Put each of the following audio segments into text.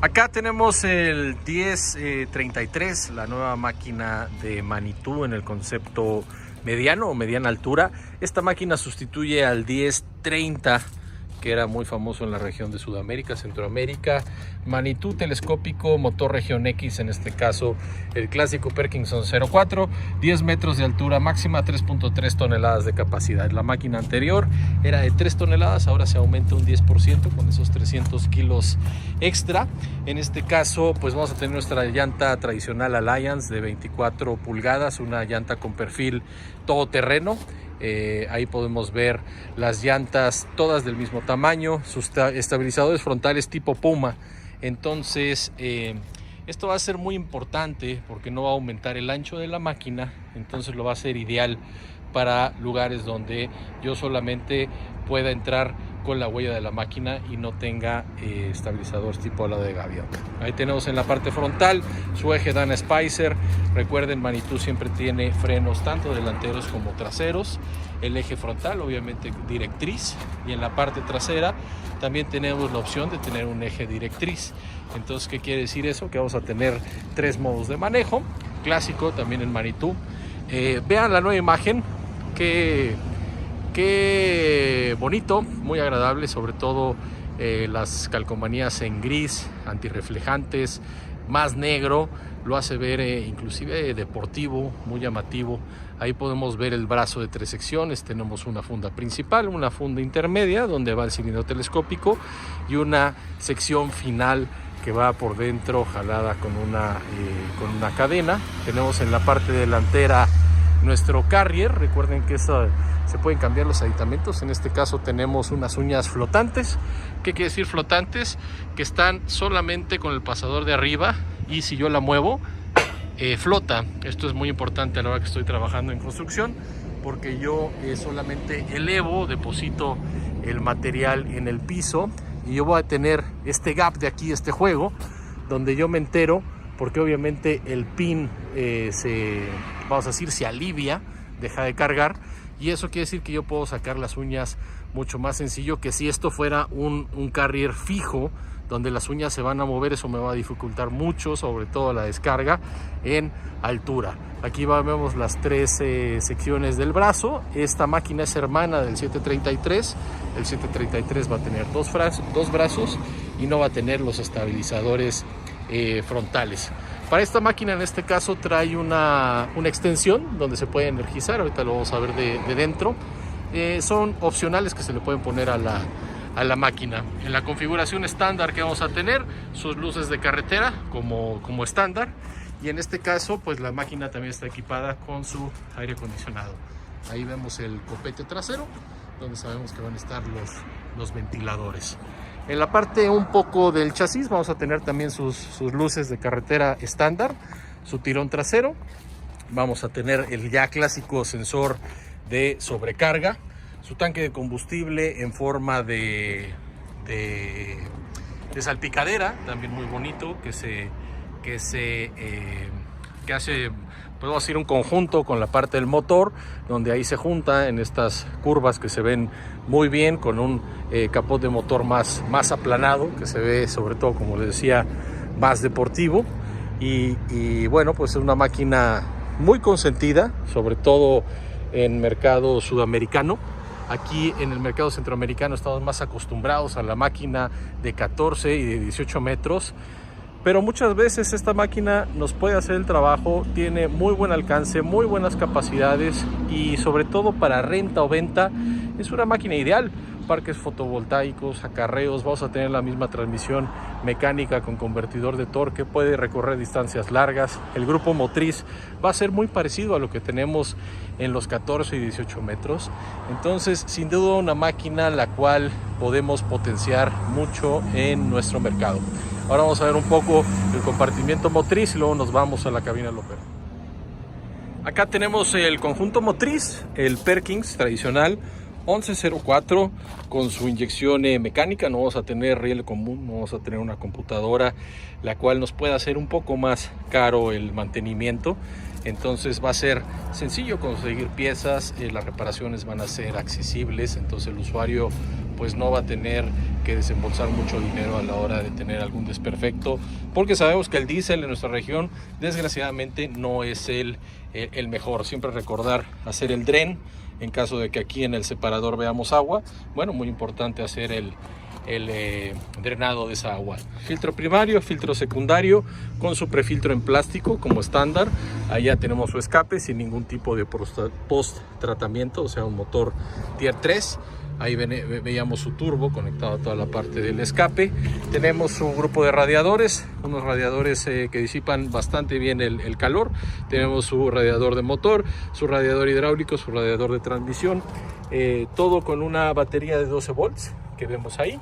Acá tenemos el 1033, la nueva máquina de Manitou en el concepto mediano o mediana altura. Esta máquina sustituye al 1030, que era muy famoso en la región de Sudamérica, Centroamérica. Manitou telescópico, motor región X, en este caso el clásico Perkinson 04, 10 metros de altura máxima, 3.3 toneladas de capacidad. La máquina anterior era de 3 toneladas, ahora se aumenta un 10% con esos 300 kilos extra. En este caso, pues vamos a tener nuestra llanta tradicional Alliance de 24 pulgadas, una llanta con perfil todoterreno. Ahí podemos ver las llantas todas del mismo tamaño, sus estabilizadores frontales tipo Puma. Entonces esto va a ser muy importante porque no va a aumentar el ancho de la máquina, entonces lo va a ser ideal para lugares donde yo solamente pueda entrar con la huella de la máquina y no tenga estabilizadores tipo ala de gaviota. Ahí tenemos en la parte frontal su eje Dana Spicer. Recuerden, Manitou siempre tiene frenos tanto delanteros como traseros. El eje frontal obviamente directriz, y en la parte trasera también tenemos la opción de tener un eje directriz. Entonces, ¿qué quiere decir eso? Que vamos a tener 3 modos de manejo, clásico también en Manitou. Vean la nueva imagen, qué bonito, muy agradable, sobre todo las calcomanías en gris, antirreflejantes, más negro, lo hace ver inclusive deportivo, muy llamativo. Ahí podemos ver el brazo de 3 secciones, tenemos una funda principal, una funda intermedia donde va el cilindro telescópico y una sección final que va por dentro jalada con una cadena. Tenemos en la parte delantera nuestro carrier. Recuerden que se pueden cambiar los aditamentos. En este caso tenemos unas uñas flotantes. ¿Qué quiere decir flotantes? Que están solamente con el pasador de arriba, y si yo la muevo flota. Esto es muy importante a la hora que estoy trabajando en construcción, porque yo solamente elevo, deposito el material en el piso, y yo voy a tener este gap de aquí, este juego, donde yo me entero, porque obviamente el pin vamos a decir, se alivia, deja de cargar, y eso quiere decir que yo puedo sacar las uñas mucho más sencillo que si esto fuera un carrier fijo, donde las uñas se van a mover. Eso me va a dificultar mucho, sobre todo la descarga en altura. Aquí vemos las 3 secciones del brazo. Esta máquina es hermana del 733. El 733 va a tener dos brazos y no va a tener los estabilizadores frontales. Para esta máquina, en este caso, trae una extensión donde se puede energizar. Ahorita lo vamos a ver de dentro. Son opcionales que se le pueden poner a la máquina. En la configuración estándar que vamos a tener, sus luces de carretera como estándar, y en este caso pues la máquina también está equipada con su aire acondicionado. Ahí vemos el copete trasero, donde sabemos que van a estar los ventiladores. En la parte un poco del chasis vamos a tener también sus luces de carretera estándar, su tirón trasero. Vamos a tener el ya clásico sensor de sobrecarga, su tanque de combustible en forma de salpicadera, también muy bonito, que hace, podemos decir, un conjunto con la parte del motor, donde ahí se junta en estas curvas que se ven muy bien, con un capot de motor más aplanado, que se ve, sobre todo, como les decía, más deportivo. Y bueno, pues es una máquina muy consentida, sobre todo en mercado sudamericano. Aquí en el mercado centroamericano estamos más acostumbrados a la máquina de 14 y de 18 metros, pero muchas veces esta máquina nos puede hacer el trabajo. Tiene muy buen alcance, muy buenas capacidades, y sobre todo para renta o venta es una máquina ideal. Parques fotovoltaicos, acarreos. Vamos a tener la misma transmisión mecánica con convertidor de torque, puede recorrer distancias largas. El grupo motriz va a ser muy parecido a lo que tenemos en los 14 y 18 metros. Entonces, sin duda, una máquina la cual podemos potenciar mucho en nuestro mercado. Ahora vamos a ver un poco el compartimiento motriz y luego nos vamos a la cabina del operador. Acá tenemos el conjunto motriz, el Perkins tradicional 1104, con su inyección mecánica. No vamos a tener riel común, no vamos a tener una computadora, la cual nos puede hacer un poco más caro el mantenimiento. Entonces va a ser sencillo conseguir piezas, las reparaciones van a ser accesibles, entonces el usuario pues no va a tener que desembolsar mucho dinero a la hora de tener algún desperfecto, porque sabemos que el diésel en nuestra región desgraciadamente no es el mejor. Siempre recordar hacer el dren en caso de que aquí en el separador veamos agua. Bueno, muy importante hacer el drenado de esa agua. Filtro primario, filtro secundario con su prefiltro en plástico como estándar. Allá tenemos su escape sin ningún tipo de post tratamiento, o sea, un motor tier 3. Ahí veíamos su turbo conectado a toda la parte del escape. Tenemos su grupo de radiadores, unos radiadores que disipan bastante bien el calor. Tenemos su radiador de motor, su radiador hidráulico, su radiador de transmisión. Todo con una batería de 12 volts que vemos ahí.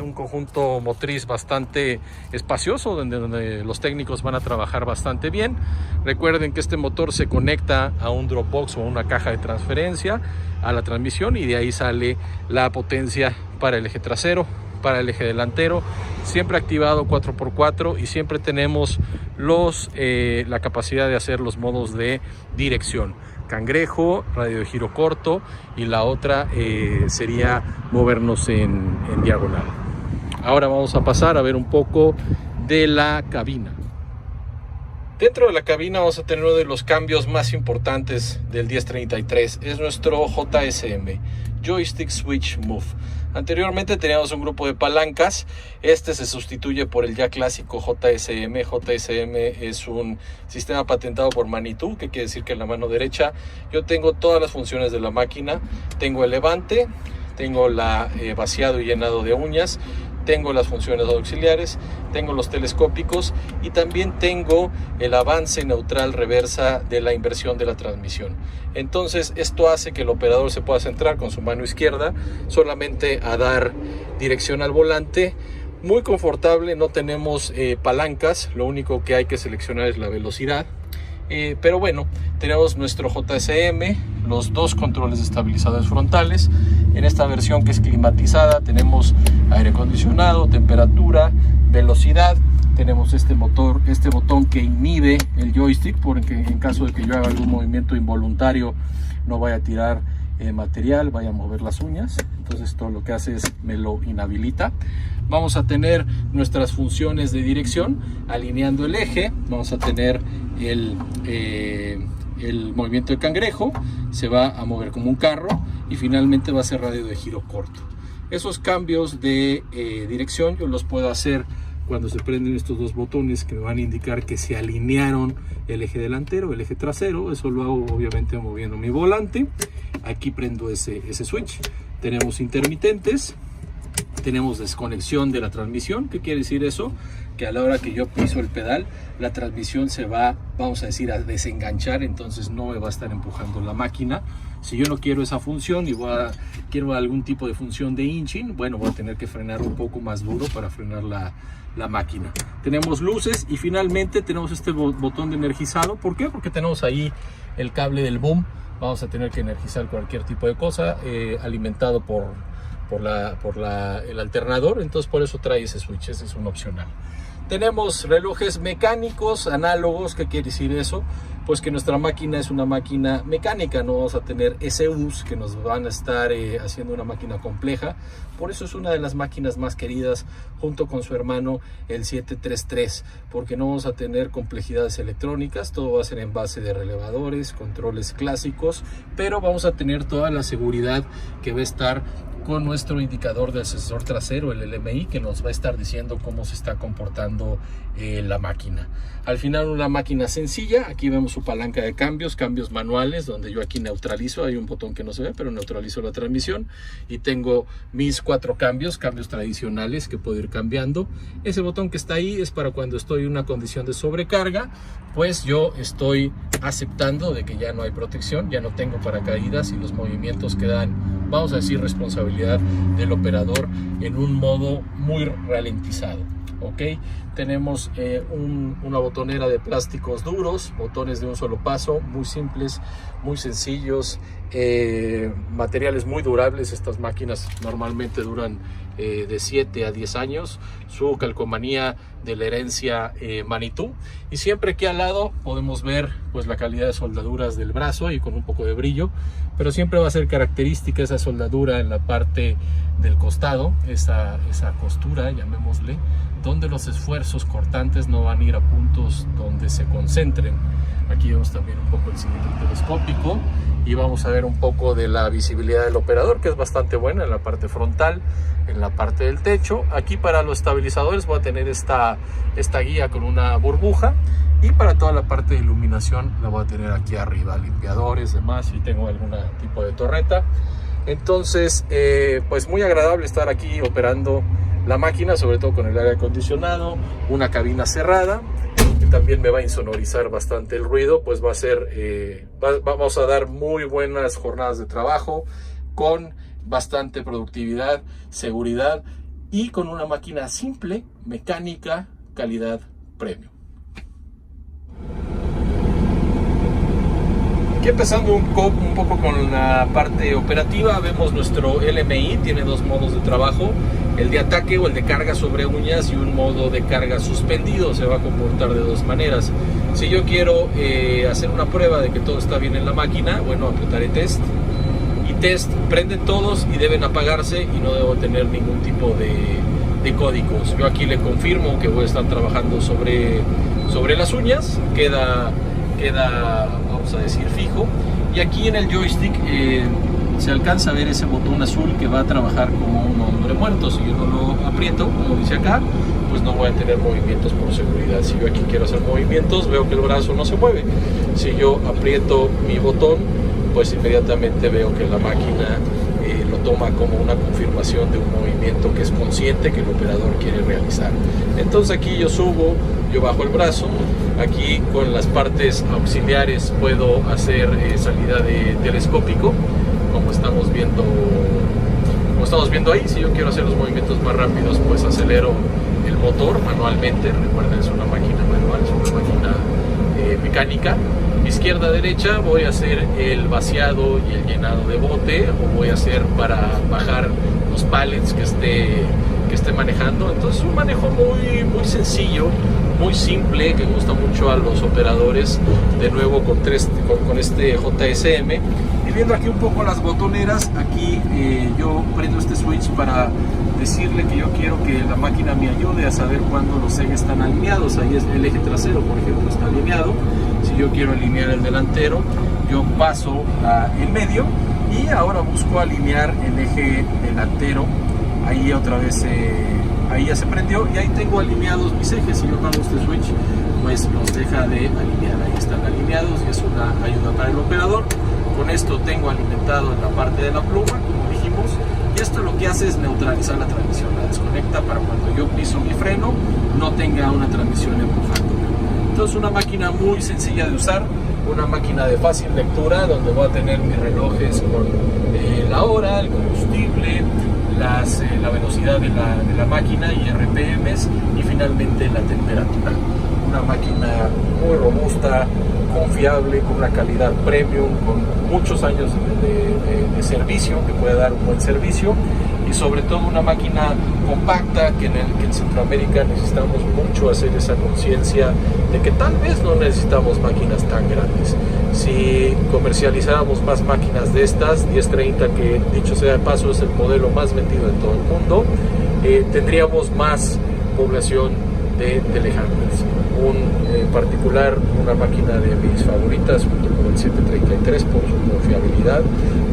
Un conjunto motriz bastante espacioso donde los técnicos van a trabajar bastante bien. Recuerden que este motor se conecta a un Dropbox o una caja de transferencia a la transmisión y de ahí sale la potencia para el eje trasero, para el eje delantero, siempre activado 4x4 y siempre tenemos la capacidad de hacer los modos de dirección. Cangrejo, radio de giro corto y la otra sería movernos en diagonal. Ahora vamos a pasar a ver un poco de la cabina. Dentro de la cabina vamos a tener uno de los cambios más importantes del 1033, es nuestro JSM, Joystick Switch Move. Anteriormente teníamos un grupo de palancas, este se sustituye por el ya clásico JSM. JSM es un sistema patentado por Manitou, que quiere decir que en la mano derecha yo tengo todas las funciones de la máquina. Tengo el levante, tengo la vaciado y llenado de uñas, tengo las funciones auxiliares, tengo los telescópicos y también tengo el avance neutral reversa de la inversión de la transmisión. Entonces esto hace que el operador se pueda centrar con su mano izquierda solamente a dar dirección al volante. Muy confortable, no tenemos palancas, lo único que hay que seleccionar es la velocidad. Pero bueno, tenemos nuestro JSM, los dos controles de estabilizadores frontales. En esta versión que es climatizada tenemos aire acondicionado, temperatura, velocidad. Tenemos este botón que inhibe el joystick porque en caso de que yo haga algún movimiento involuntario no vaya a tirar material, vaya a mover las uñas. Entonces esto lo que hace es me lo inhabilita. Vamos a tener nuestras funciones de dirección alineando el eje. Vamos a tener el movimiento de cangrejo, se va a mover como un carro y finalmente va a ser radio de giro corto. Esos cambios de dirección yo los puedo hacer cuando se prenden estos dos botones que me van a indicar que se alinearon el eje delantero, el eje trasero. Eso lo hago obviamente moviendo mi volante. Aquí prendo ese switch. Tenemos intermitentes, tenemos desconexión de la transmisión. ¿Qué quiere decir eso? Que a la hora que yo piso el pedal, la transmisión se va, vamos a decir, a desenganchar, entonces no me va a estar empujando la máquina. Si yo no quiero esa función y quiero algún tipo de función de inching, bueno, voy a tener que frenar un poco más duro para frenar la máquina. Tenemos luces y finalmente tenemos este botón de energizado. ¿Por qué? Porque tenemos ahí el cable del boom. Vamos a tener que energizar cualquier tipo de cosa alimentado por el alternador, entonces por eso trae ese switch, ese es un opcional. Tenemos relojes mecánicos análogos. ¿Qué quiere decir eso? Pues que nuestra máquina es una máquina mecánica, no vamos a tener ECUs que nos van a estar haciendo una máquina compleja. Por eso es una de las máquinas más queridas junto con su hermano el 733, porque no vamos a tener complejidades electrónicas, todo va a ser en base de relevadores, controles clásicos, pero vamos a tener toda la seguridad que va a estar con nuestro indicador del sensor trasero, el LMI, que nos va a estar diciendo cómo se está comportando la máquina. Al final una máquina sencilla. Aquí vemos su palanca de cambios manuales, donde yo aquí neutralizo, hay un botón que no se ve, pero neutralizo la transmisión y tengo mis 4 cambios tradicionales que puedo ir cambiando. Ese botón que está ahí es para cuando estoy en una condición de sobrecarga, pues yo estoy aceptando de que ya no hay protección, ya no tengo paracaídas y los movimientos quedan, vamos a decir, responsabilidad del operador en un modo muy ralentizado. Ok, tenemos una botonera de plásticos duros, botones de un solo paso, muy simples, muy sencillos, materiales muy durables. Estas máquinas normalmente duran de 7 a 10 años. Su calcomanía de la herencia Manitou, y siempre aquí al lado podemos ver pues la calidad de soldaduras del brazo y con un poco de brillo, pero siempre va a ser característica esa soldadura en la parte del costado, esa costura, llamémosle, donde los esfuerzos cortantes no van a ir a puntos donde se concentren. Aquí vemos también un poco el cilindro telescópico y vamos a ver un poco de la visibilidad del operador, que es bastante buena en la parte frontal, en la parte del techo. Aquí para los estabilizadores voy a tener esta guía con una burbuja, y para toda la parte de iluminación la voy a tener aquí arriba, limpiadores, demás, si tengo algún tipo de torreta. Entonces pues muy agradable estar aquí operando la máquina, sobre todo con el aire acondicionado, una cabina cerrada, que también me va a insonorizar bastante el ruido. Pues va a ser, vamos a dar muy buenas jornadas de trabajo, con bastante productividad, seguridad, y con una máquina simple, mecánica, calidad premium. Aquí empezando un poco con la parte operativa, vemos nuestro LMI, tiene dos modos de trabajo, el de ataque o el de carga sobre uñas, y un modo de carga suspendido. Se va a comportar de dos maneras. Si yo quiero hacer una prueba de que todo está bien en la máquina, bueno, apretaré test, y test, prenden todos y deben apagarse y no debo tener ningún tipo de códigos. Yo aquí le confirmo que voy a estar trabajando sobre las uñas, queda vamos a decir fijo, y aquí en el joystick se alcanza a ver ese botón azul que va a trabajar como un hombre muerto. Si yo no lo aprieto, como dice acá, pues no voy a tener movimientos por seguridad. Si yo aquí quiero hacer movimientos, veo que el brazo no se mueve. Si yo aprieto mi botón, pues inmediatamente veo que la máquina lo toma como una confirmación de un movimiento que es consciente que el operador quiere realizar. Entonces aquí yo subo, yo bajo el brazo. Aquí con las partes auxiliares puedo hacer salida de telescópico, como estamos viendo ahí. Si yo quiero hacer los movimientos más rápidos, pues acelero el motor manualmente. Recuerden, es una máquina manual, es una máquina mecánica. Izquierda, derecha, voy a hacer el vaciado y el llenado de bote, o voy a hacer para bajar los pallets que esté manejando. Entonces un manejo muy sencillo, muy simple, que gusta mucho a los operadores. De nuevo con este JSM. Y viendo aquí un poco las botoneras, aquí yo prendo este switch para decirle que yo quiero que la máquina me ayude a saber cuándo los ejes están alineados. Ahí es el eje trasero, por ejemplo, está alineado. Si yo quiero alinear el delantero, yo paso el medio, y ahora busco alinear el eje delantero. Ahí otra vez ahí ya se prendió, y ahí tengo alineados mis ejes. Si yo hago este switch, pues los deja de alinear. Ahí están alineados, y es una ayuda para el operador. Con esto tengo alimentado en la parte de la pluma, como dijimos, y esto lo que hace es neutralizar la transmisión, la desconecta para cuando yo piso mi freno no tenga una transmisión empujándome. Entonces una máquina muy sencilla de usar, una máquina de fácil lectura, donde voy a tener mis relojes con la hora, el combustible, la velocidad de la máquina y RPMs, y finalmente la temperatura. Una máquina muy robusta, confiable, con una calidad premium, con muchos años de servicio, que puede dar un buen servicio, y sobre todo una máquina compacta, que en Centroamérica necesitamos mucho hacer esa conciencia de que tal vez no necesitamos máquinas tan grandes. Si comercializáramos más máquinas de estas 1030, que dicho sea de paso es el modelo más vendido en todo el mundo, tendríamos más población de telehandlers. En particular, una máquina de mis favoritas, junto con el 733, por su confiabilidad,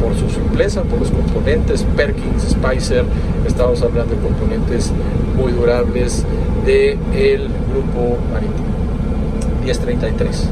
por su simpleza, por los componentes Perkins, Spicer. Estamos hablando de componentes muy durables del grupo marítimo 1033.